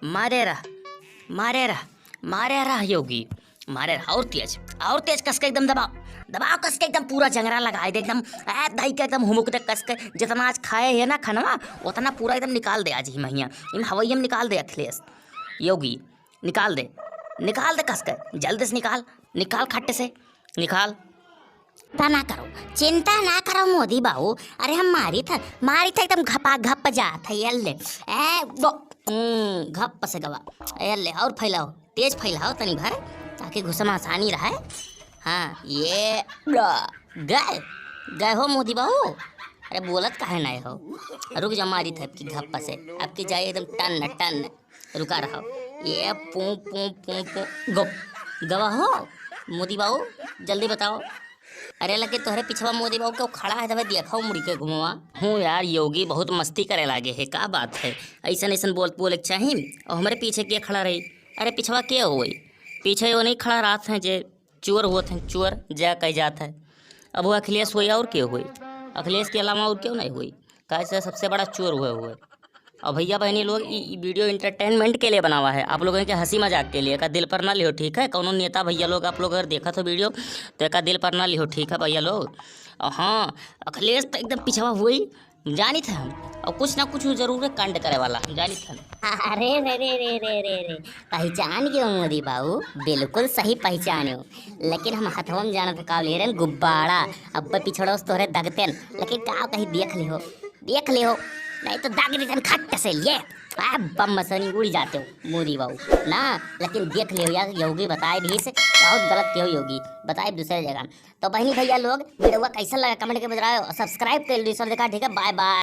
मारे रहा, मारे रहा, मारे रहा योगी, मारे रहा और तेज कस के एकदम दबाओ, दबाओ कस के एकदम पूरा जंगरा लगाए दे एकदम दही के एकदम हुमुक दे कस के। जितना आज खाए है ना खनवा उतना पूरा एकदम निकाल दे आज ही महिया इन हवैया में निकाल दे अखिलेश योगी, निकाल दे, निकाल दे कस के जल्दी से निकाल, निकाल खट्टे से निकाल। चिंता ना करो मोदी बाबू। अरे हम मारी था एकदम घपा घप जा था ये घप से गवा ले और फैलाओ, तेज फैलाओ तनी भर ताकि घुसम आसानी रहे। हाँ ये गए गए हो मोदी बाबू। अरे बोलत काहे ना हो, रुक जा मारी था आपकी घप से, आपकी जाए एकदम टन टन रुका रहो। ये पू पू पू पू गप गवा हो मोदी बाबू, जल्दी बताओ। अरे लगे तोहरे पिछवा मोदी बाबू के खड़ा है तब देखा मुड़ी के घुमवा हूँ यार। योगी बहुत मस्ती करे लागे है, का बात है ऐसा ऐसा बोले चाहिए और हमारे पीछे के खड़ा रही। अरे पिछवा के हो पीछे वो नहीं खड़ा रात है जे चोर हुआ थे, चोर जा कह जात है। अब वो अखिलेश हुई और क्यों हुई, अखिलेश के अलावा और क्यों नहीं हुई, कैसे सबसे बड़ा चोर हुए। और भैया बहनी लोग ये वीडियो इंटरटेनमेंट के लिए बना हुआ है, आप लोगों के हंसी मजाक के लिए, का दिल पर ना लियो ठीक है। कौन नेता भैया लोग आप लोग अगर देखा तो वीडियो तो का दिल पर ना लियो ठीक है भैया लोग। और हाँ अखिलेश तो एकदम पिछवा हुई जानी था हम, और कुछ ना कुछ जरूर कांड करे वाला जानी था। अरे रे रे रे रे रे रे पहचान गए मोदी बाबू, बिल्कुल सही पहचाने हो। लेकिन हम हथवा में जाना का ले रहे गुब्बारा अब पिछड़ो तोहरे दगते, लेकिन का कहीं देख लियो नहीं तो दाग देते खट से लिए बम मसनी उड़ जाते हो मोदी बाबू ना। लेकिन देख लियो यार योगी बताए भी से बहुत गलत क्यों योगी बताए दूसरे जगह। तो बहनी भैया लोग वीडियो कैसा लगा कमेंट के बजाय सब्सक्राइब कर लो, देखा ठीक है। Bye bye.